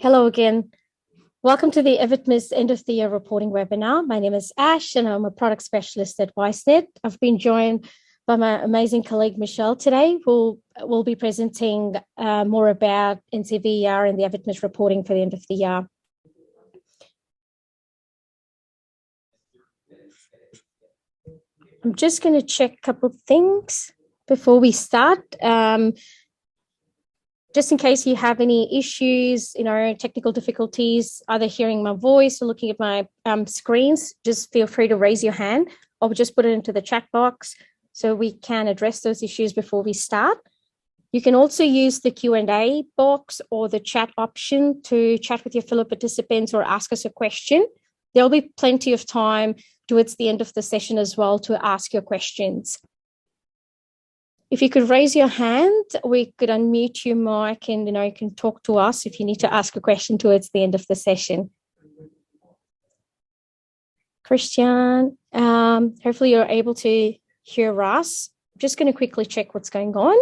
Hello again. Welcome to the AVETMISS End of the Year Reporting webinar. My name is Ash and I'm a product specialist at WiseNet. I've been joined by my amazing colleague Michelle today, who will be presenting more about NCVER and the AVETMISS reporting for the end of the year. I'm just going to check a couple of things before we start. Just in case you have any issues, technical difficulties, either hearing my voice or looking at my screens, just feel free to raise your hand. I'll just put it into the chat box so we can address those issues before we start. You can also use the Q&A box or the chat option to chat with your fellow participants or ask us a question. There'll be plenty of time towards the end of the session as well to ask your questions. If you could raise your hand, we could unmute your mic and you can talk to us if you need to ask a question towards the end of the session. Christian, hopefully you're able to hear us. I'm just going to quickly check what's going on.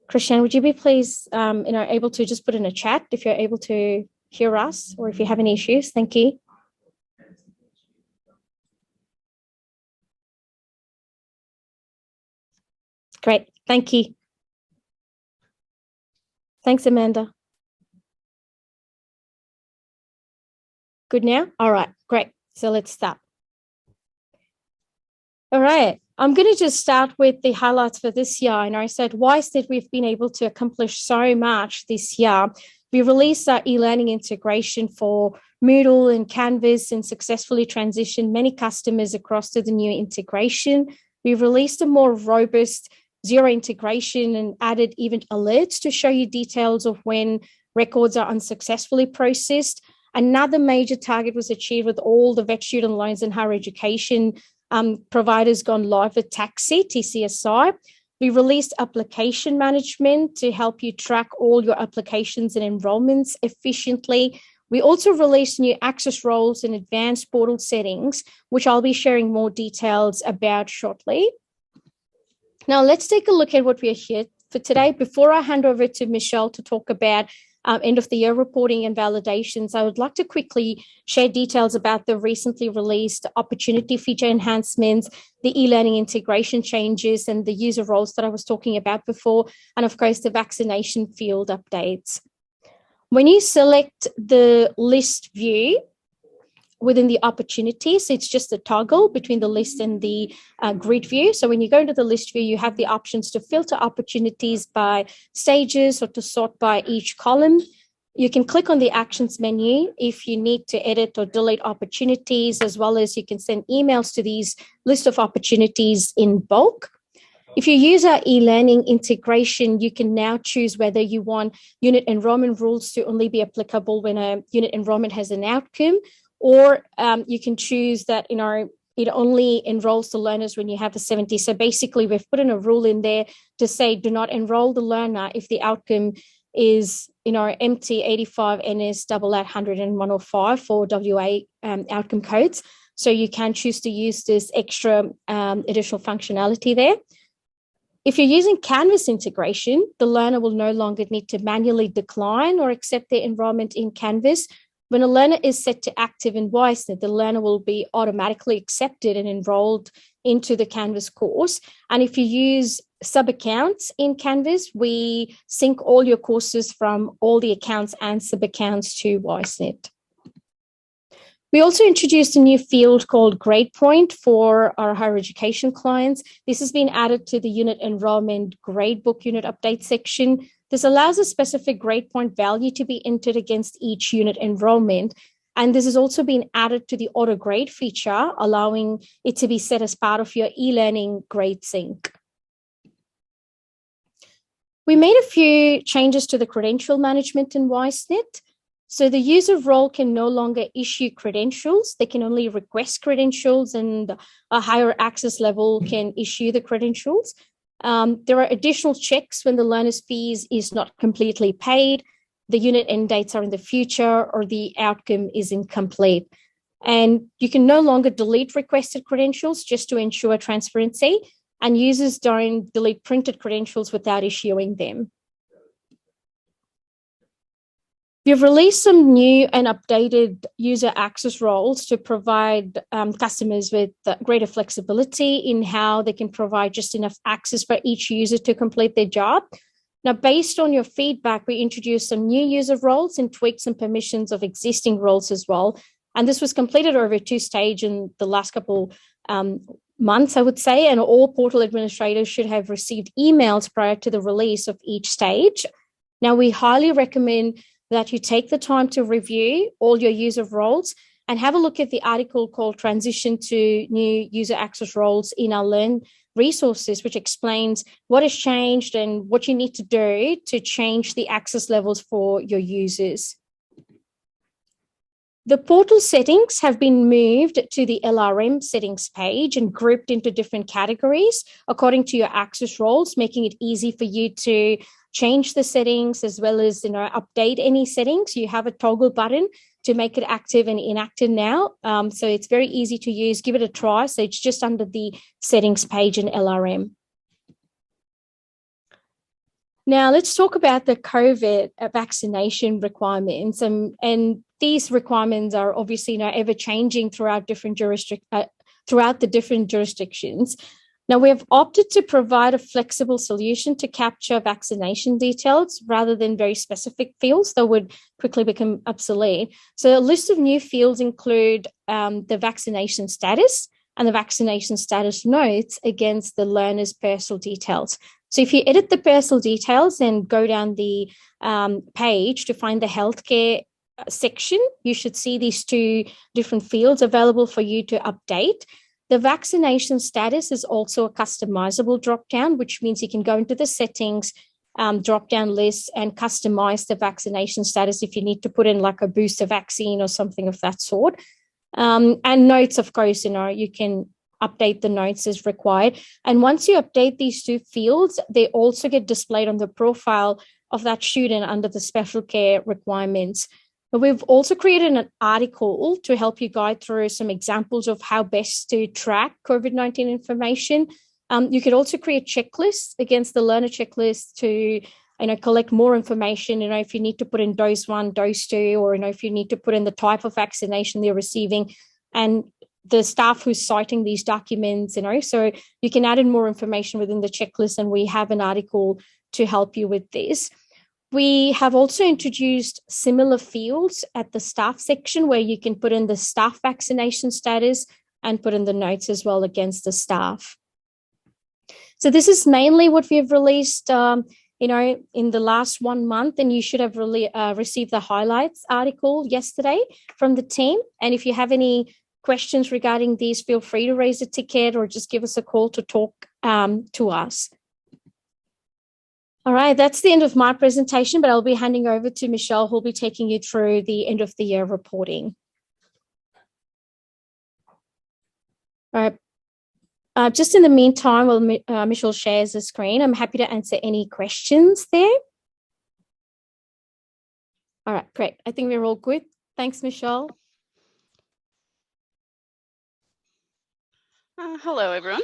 Christian, would you be please able to just put in a chat if you're able to hear us or if you have any issues? Thank you. Great, thank you. Thanks, Amanda. Good now? All right, great. So let's start. All right, I'm going to just start with the highlights for this year. And I said, WiseNet, we've been able to accomplish so much this year. We released our e-learning integration for Moodle and Canvas and successfully transitioned many customers across to the new integration. We've released a more robust Zero integration and added event alerts to show you details of when records are unsuccessfully processed. Another major target was achieved with all the vet student loans and higher education providers gone live with Taxi, TCSI. We released application management to help you track all your applications and enrollments efficiently. We also released new access roles and advanced portal settings, which I'll be sharing more details about shortly. Now, let's take a look at what we are here for today. Before I hand over to Michelle to talk about end of the year reporting and validations, I would like to quickly share details about the recently released opportunity feature enhancements, the e-learning integration changes, and the user roles that I was talking about before, and of course, the vaccination field updates. When you select the list view, within the opportunities, it's just a toggle between the list and the grid view. So when you go into the list view, you have the options to filter opportunities by stages or to sort by each column. You can click on the actions menu if you need to edit or delete opportunities, as well as you can send emails to these list of opportunities in bulk. If you use our e-learning integration, you can now choose whether you want unit enrollment rules to only be applicable when a unit enrollment has an outcome, or you can choose that, it only enrolls the learners when you have the 70. So basically, we've put in a rule in there to say, do not enroll the learner if the outcome is, empty 85 NS 800 and 105 for WA outcome codes. So you can choose to use this extra additional functionality there. If you're using Canvas integration, the learner will no longer need to manually decline or accept their enrollment in Canvas. When a learner is set to active in WiseNet, the learner will be automatically accepted and enrolled into the Canvas course. And if you use sub-accounts in Canvas, we sync all your courses from all the accounts and sub-accounts to WiseNet. We also introduced a new field called Grade Point for our higher education clients. This has been added to the unit enrollment gradebook unit update section. This allows a specific grade point value to be entered against each unit enrollment. And this has also been added to the auto grade feature, allowing it to be set as part of your e-learning grade sync. We made a few changes to the credential management in WiseNet. So the user role can no longer issue credentials. They can only request credentials, and a higher access level can issue the credentials. There are additional checks when the learner's fees is not completely paid, the unit end dates are in the future, or the outcome is incomplete. And you can no longer delete requested credentials just to ensure transparency. and users don't delete printed credentials without issuing them. We've released some new and updated user access roles to provide customers with greater flexibility in how they can provide just enough access for each user to complete their job. Now, based on your feedback, we introduced some new user roles and tweaked some permissions of existing roles as well. And this was completed over a two-stage in the last couple months, I would say, and all portal administrators should have received emails prior to the release of each stage. Now, we highly recommend that you take the time to review all your user roles and have a look at the article called Transition to New User Access Roles in our Learn resources, which explains what has changed and what you need to do to change the access levels for your users. The portal settings have been moved to the LRM settings page and grouped into different categories according to your access roles, making it easy for you to change the settings as well as update any settings. You have a toggle button to make it active and inactive now. So it's very easy to use. Give it a try. So it's just under the settings page in LRM. Now let's talk about the COVID vaccination requirements, and these requirements are obviously ever changing throughout the different jurisdictions. Now, we have opted to provide a flexible solution to capture vaccination details rather than very specific fields that would quickly become obsolete. So a list of new fields include the vaccination status and the vaccination status notes against the learner's personal details. So if you edit the personal details and go down the page to find the healthcare section, you should see these two different fields available for you to update. The vaccination status is also a customizable dropdown, which means you can go into the settings drop-down list and customize the vaccination status if you need to put in like a booster vaccine or something of that sort. And notes, of course, you can update the notes as required. And once you update these two fields, they also get displayed on the profile of that student under the special care requirements. But we've also created an article to help you guide through some examples of how best to track COVID-19 information. You could also create checklists against the learner checklist to collect more information, if you need to put in dose 1, dose 2, or if you need to put in the type of vaccination they're receiving and the staff who's citing these documents, so you can add in more information within the checklist, and we have an article to help you with this. We have also introduced similar fields at the staff section where you can put in the staff vaccination status and put in the notes as well against the staff. So this is mainly what we've released, in the last 1 month, and you should have received the highlights article yesterday from the team. And if you have any questions regarding these, feel free to raise a ticket or just give us a call to talk to us. All right, that's the end of my presentation, but I'll be handing over to Michelle, who'll be taking you through the end of the year reporting. All right. Just in the meantime, while Michelle shares the screen, I'm happy to answer any questions there. All right, great. I think we're all good. Thanks, Michelle. Hello, everyone.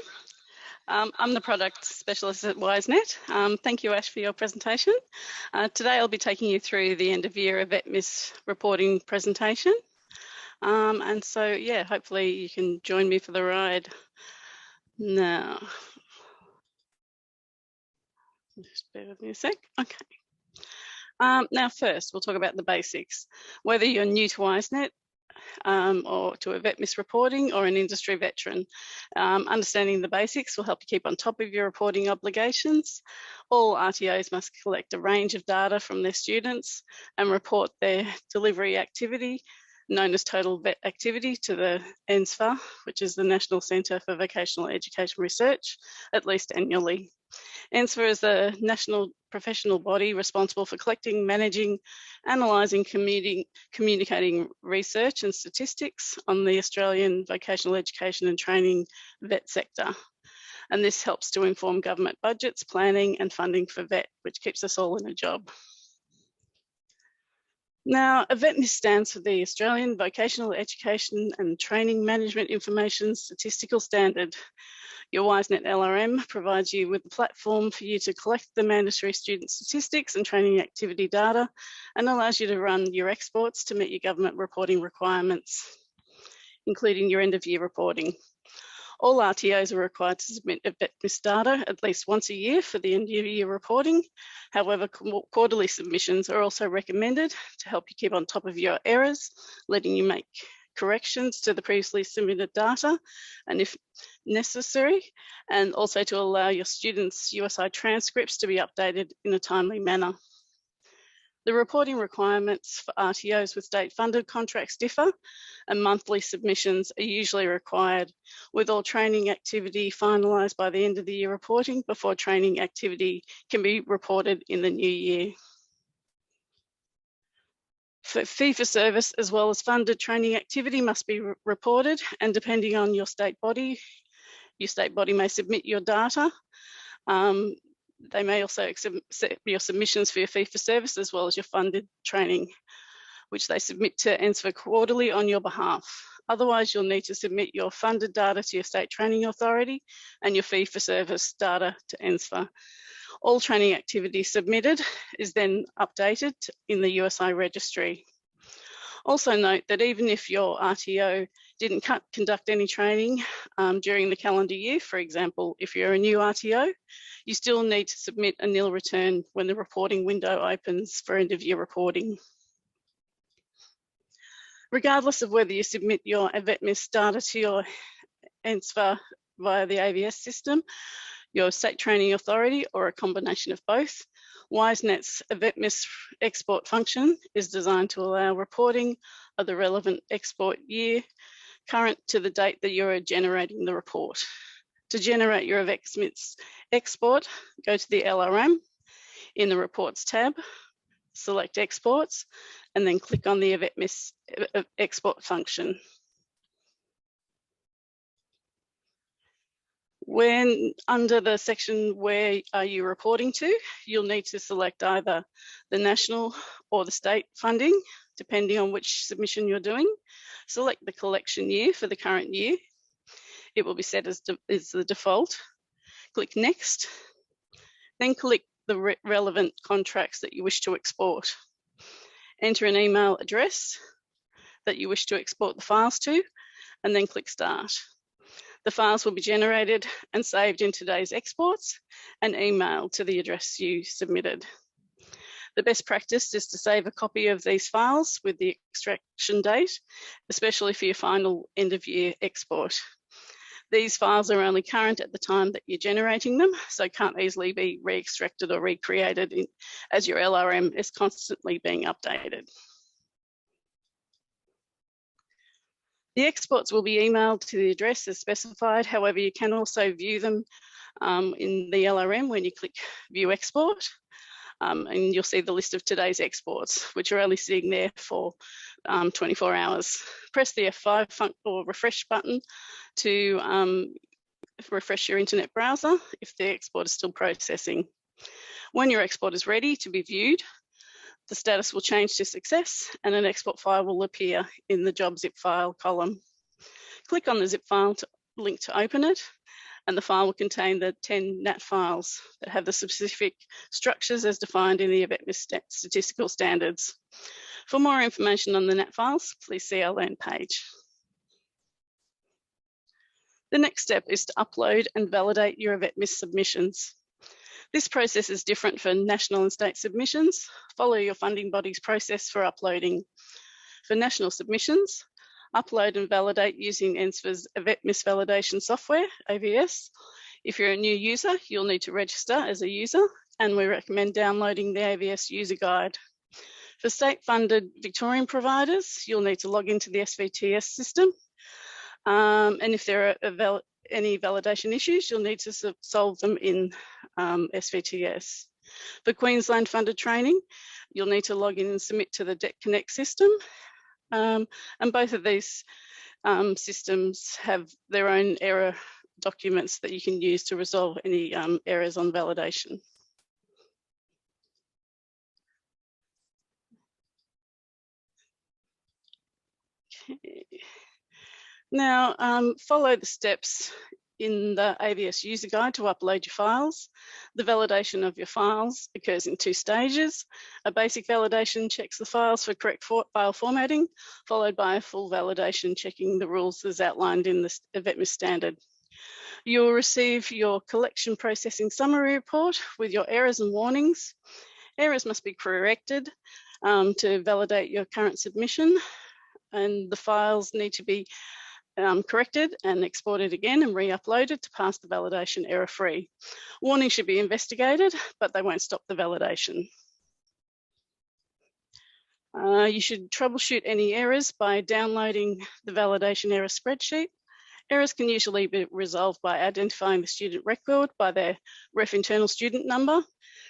I'm the product specialist at WiseNet. Thank you, Ash, for your presentation. Today I'll be taking you through the end of year AVETMISS reporting presentation. And so, yeah, hopefully you can join me for the ride. Now, just bear with me a sec. Okay. Now, first, we'll talk about the basics. Whether you're new to WiseNet, or to AVETMISS reporting, or an industry veteran. Understanding the basics will help you keep on top of your reporting obligations. All RTOs must collect a range of data from their students and report their delivery activity, known as total VET activity, to the NSFA, which is the National Centre for Vocational Education Research, at least annually. NSFA is a national professional body responsible for collecting, managing, analysing, communicating research and statistics on the Australian vocational education and training VET sector. And this helps to inform government budgets, planning and funding for VET, which keeps us all in a job. Now, AVETMISS stands for the Australian Vocational Education and Training Management Information Statistical Standard. Your WiseNet LRM provides you with a platform for you to collect the mandatory student statistics and training activity data and allows you to run your exports to meet your government reporting requirements, including your end-of-year reporting. All RTOs are required to submit AVETMISS data at least once a year for the end-of-year reporting. However, quarterly submissions are also recommended to help you keep on top of your errors, letting you make corrections to the previously submitted data, and if necessary, and also to allow your students' USI transcripts to be updated in a timely manner. The reporting requirements for RTOs with state-funded contracts differ, and monthly submissions are usually required, with all training activity finalised by the end of the year reporting before training activity can be reported in the new year. For fee-for-service as well as funded training activity must be reported, and depending on your state body may submit your data. They may also accept your submissions for your fee-for-service as well as your funded training, which they submit to NSFA quarterly on your behalf. Otherwise, you'll need to submit your funded data to your state training authority and your fee-for-service data to NSFA. All training activity submitted is then updated in the USI registry. Also note that even if your RTO didn't conduct any training during the calendar year, for example, if you're a new RTO, you still need to submit a nil return when the reporting window opens for end of year reporting. Regardless of whether you submit your AVETMISS data to your NSFA via the AVS system, your state training authority, or a combination of both, WiseNet's AVETMISS export function is designed to allow reporting of the relevant export year current to the date that you're generating the report. To generate your AVETMISS export, go to the LRM in the Reports tab, select Exports, and then click on the AVETMISS export function. When under the section where are you reporting to, you'll need to select either the national or the state funding, depending on which submission you're doing. Select the collection year for the current year. It will be set as the default. Click Next, then click the relevant contracts that you wish to export. Enter an email address that you wish to export the files to, and then click Start. The files will be generated and saved in today's exports and emailed to the address you submitted. The best practice is to save a copy of these files with the extraction date, especially for your final end of year export. These files are only current at the time that you're generating them, so can't easily be re-extracted or recreated as your LRM is constantly being updated. The exports will be emailed to the address as specified. However, you can also view them in the LRM when you click View Export, and you'll see the list of today's exports, which are only sitting there for 24 hours. Press the F5 or refresh button to refresh your internet browser if the export is still processing. When your export is ready to be viewed, the status will change to success and an export file will appear in the job zip file column. Click on the zip file link to open it, and the file will contain the 10 NAT files that have the specific structures as defined in the AVETMISS statistical standards. For more information on the NAT files, please see our land page. The next step is to upload and validate your AVETMISS submissions. This process is different for national and state submissions. Follow your funding body's process for uploading. For national submissions, upload and validate using NSFA's AVETMISS validation software, AVS. If you're a new user, you'll need to register as a user, and we recommend downloading the AVS user guide. For state-funded Victorian providers, you'll need to log into the SVTS system. And if there are any validation issues, you'll need to solve them in SVTS. For Queensland funded training, you'll need to log in and submit to the Debt Connect system. And both of these systems have their own error documents that you can use to resolve any errors on validation. Okay. Now, follow the steps in the AVS user guide to upload your files. The validation of your files occurs in 2 stages. A basic validation checks the files for correct file formatting, followed by a full validation checking the rules as outlined in the AVETMISS standard. You'll receive your collection processing summary report with your errors and warnings. Errors must be corrected to validate your current submission, and the files need to be corrected and exported again and re-uploaded to pass the validation error-free. Warnings should be investigated, but they won't stop the validation. You should troubleshoot any errors by downloading the validation error spreadsheet. Errors can usually be resolved by identifying the student record by their ref internal student number,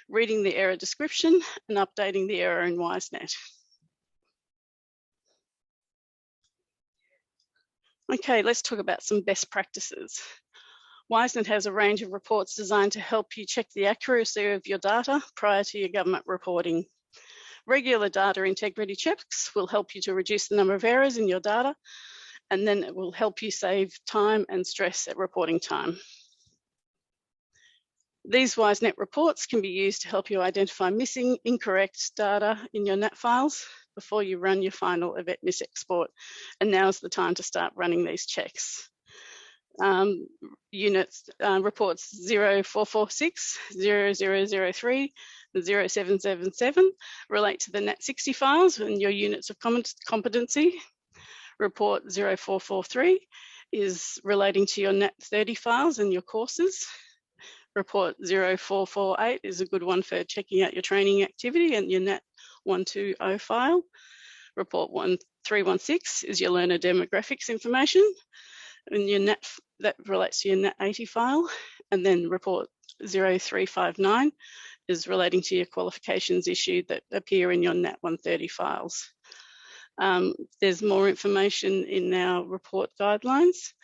reading the error description, and updating the error in WiseNet. Okay, let's talk about some best practices. WiseNet has a range of reports designed to help you check the accuracy of your data prior to your government reporting. Regular data integrity checks will help you to reduce the number of errors in your data, and then it will help you save time and stress at reporting time. These WiseNet reports can be used to help you identify missing, incorrect data in your NAT files before you run your final AVETMISS export. And now is the time to start running these checks. Reports 0446, 0003, and 0777 relate to the NAT60 files and your units of competency. Report 0443 is relating to your NAT30 files and your courses. Report 0448 is a good one for checking out your training activity and your NAT120 file. Report 1316 is your learner demographics information, and your that relates to your NAT80 file. And then report 0359 is relating to your qualifications issued that appear in your NAT130 files. There's more information in our report guidelines,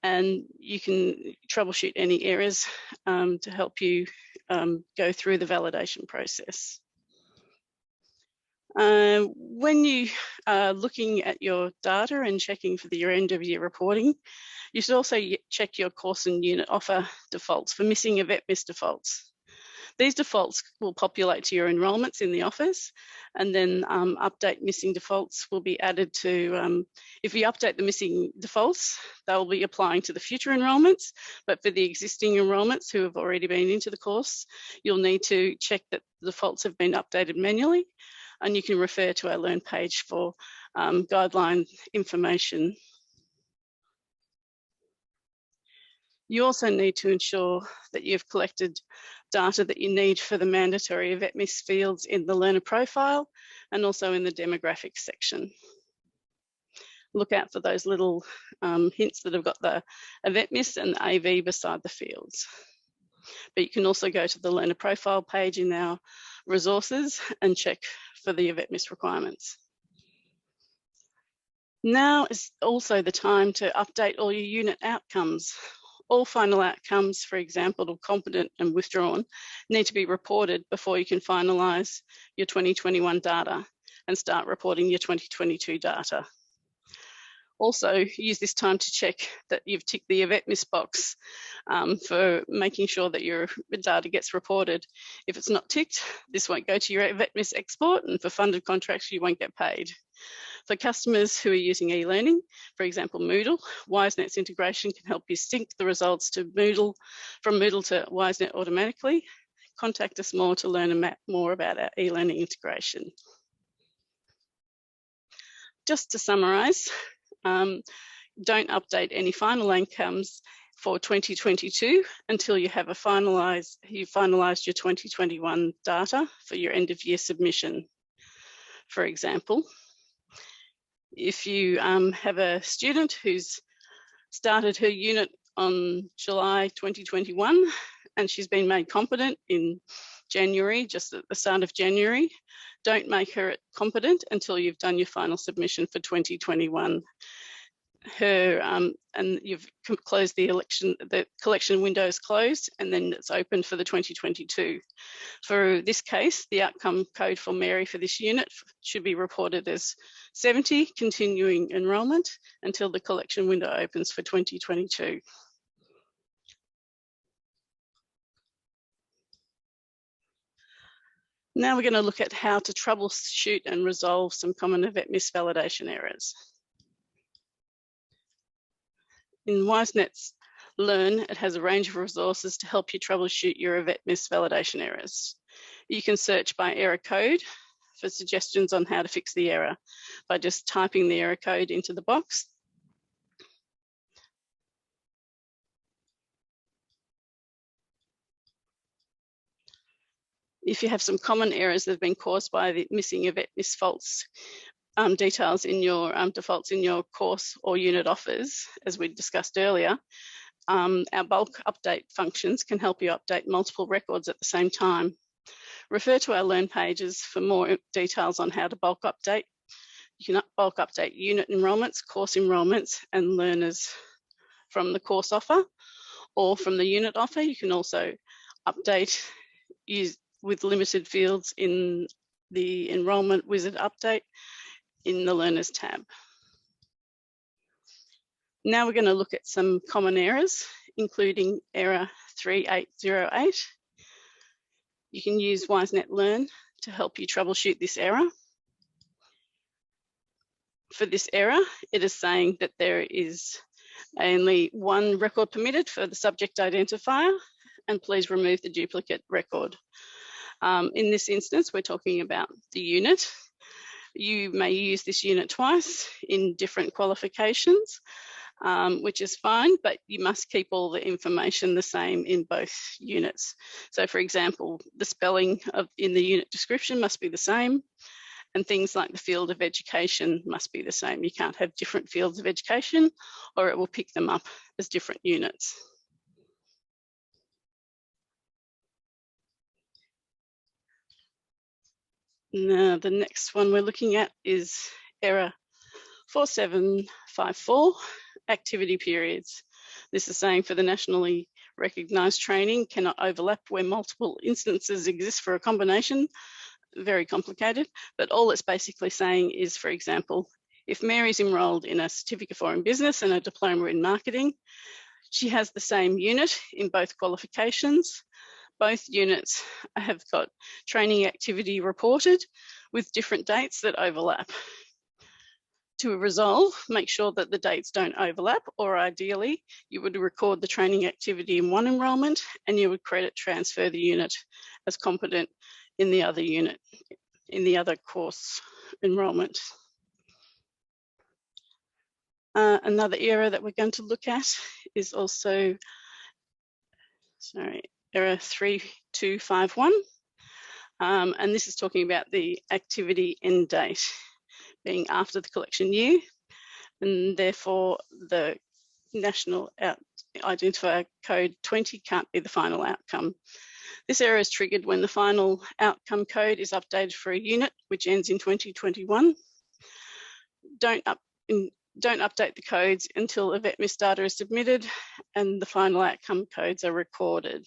and you can troubleshoot any errors to help you go through the validation process. When you are looking at your data and checking for your end of year reporting, you should also check your course and unit offer defaults for missing AVETMISS defaults. These defaults will populate to your enrolments in the offers, and then update missing defaults will be added to, if you update the missing defaults, they'll be applying to the future enrolments, but for the existing enrolments who have already been into the course, you'll need to check that the defaults have been updated manually, and you can refer to our Learn page for guideline information. You also need to ensure that you've collected data that you need for the mandatory AVETMISS fields in the learner profile and also in the demographics section. Look out for those little hints that have got the AVETMISS and the AV beside the fields. But you can also go to the learner profile page in our resources and check for the AVETMISS requirements. Now is also the time to update all your unit outcomes. All final outcomes, for example, competent and withdrawn, need to be reported before you can finalise your 2021 data and start reporting your 2022 data. Also, use this time to check that you've ticked the AVETMISS box for making sure that your data gets reported. If it's not ticked, this won't go to your AVETMISS export, and for funded contracts, you won't get paid. For customers who are using e-learning, for example, Moodle, WiseNet's integration can help you sync the results to Moodle, from Moodle to WiseNet automatically. Contact us more to learn more about our e-learning integration. Just to summarise, don't update any final outcomes for 2022 until you have finalised your 2021 data for your end of year submission. For example, if you have a student who's started her unit on July 2021 and she's been made competent in January, just at the start of January, don't make her competent until you've done your final submission for 2021. And you've closed the collection window is closed, and then it's open for the 2022. For this case, the outcome code for Mary for this unit should be reported as 70, continuing enrolment, until the collection window opens for 2022. Now we're going to look at how to troubleshoot and resolve some common AVETMISS validation errors. In WiseNet's Learn, it has a range of resources to help you troubleshoot your AVETMISS validation errors. You can search by error code for suggestions on how to fix the error by just typing the error code into the box. If you have some common errors that have been caused by the missing AVETMISS faults, details in your defaults in your course or unit offers, as we discussed earlier, our bulk update functions can help you update multiple records at the same time. Refer to our Learn pages for more details on how to bulk update. You can bulk update unit enrolments, course enrolments, and learners from the course offer, or from the unit offer. You can also update with limited fields in the Enrolment Wizard update in the Learners tab. Now we're going to look at some common errors, including error 3808. You can use WiseNet Learn to help you troubleshoot this error. For this error, it is saying that there is only one record permitted for the subject identifier, and please remove the duplicate record. In this instance, we're talking about the unit. You may use this unit twice in different qualifications, which is fine, but you must keep all the information the same in both units. So for example, the spelling in the unit description must be the same, and things like the field of education must be the same. You can't have different fields of education, or it will pick them up as different units. Now, the next one we're looking at is error 4754, activity periods. This is saying for the nationally recognised training cannot overlap where multiple instances exist for a combination. Very complicated, but all it's basically saying is, for example, if Mary's enrolled in a certificate for in business and a diploma in marketing, she has the same unit in both qualifications. Both units have got training activity reported with different dates that overlap. To resolve, make sure that the dates don't overlap, or ideally, you would record the training activity in one enrolment and you would credit transfer the unit as competent in the other unit, in the other course enrolment. Another error that we're going to look at is also, error 3251. And this is talking about the activity end date being after the collection year, and therefore the national identifier code 20 can't be the final outcome. This error is triggered when the final outcome code is updated for a unit which ends in 2021. Don't update the codes until AVETMISS data is submitted and the final outcome codes are recorded.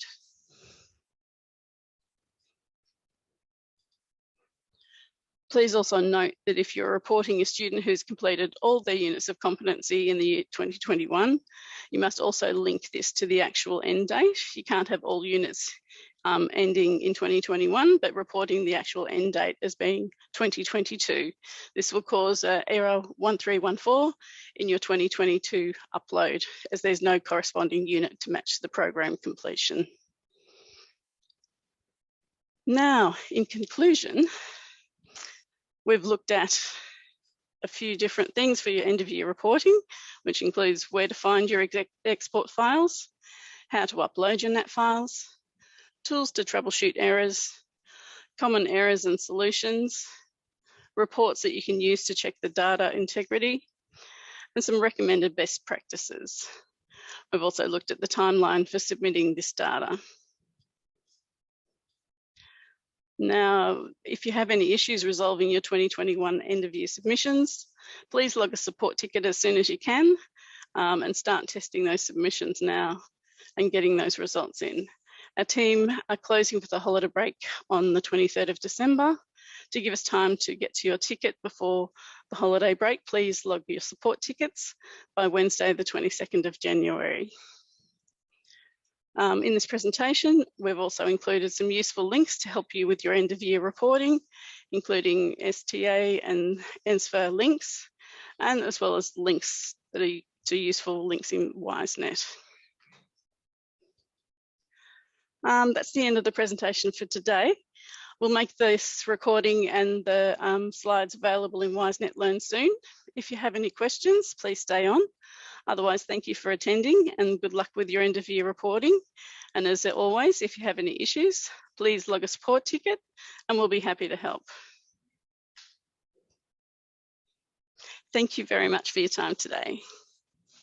Please also note that if you're reporting a student who's completed all their units of competency in the year 2021, you must also link this to the actual end date. You can't have all units ending in 2021, but reporting the actual end date as being 2022. This will cause error 1314 in your 2022 upload, as there's no corresponding unit to match the program completion. Now, in conclusion, we've looked at a few different things for your end of year reporting, which includes where to find your export files, how to upload your NAT files, tools to troubleshoot errors, common errors and solutions, reports that you can use to check the data integrity, and some recommended best practices. We've also looked at the timeline for submitting this data. Now, if you have any issues resolving your 2021 end of year submissions, please log a support ticket as soon as you can and start testing those submissions now and getting those results in. Our team are closing for the holiday break on the 23rd of December. To give us time to get to your ticket before the holiday break, please log your support tickets by Wednesday, the 22nd of January. In this presentation, we've also included some useful links to help you with your end-of-year reporting, including STA and NSFR links, and as well as links that are useful links in WiseNet. That's the end of the presentation for today. We'll make this recording and the slides available in WiseNet Learn soon. If you have any questions, please stay on. Otherwise, thank you for attending and good luck with your end of year reporting. And as always, if you have any issues, please log a support ticket and we'll be happy to help. Thank you very much for your time today.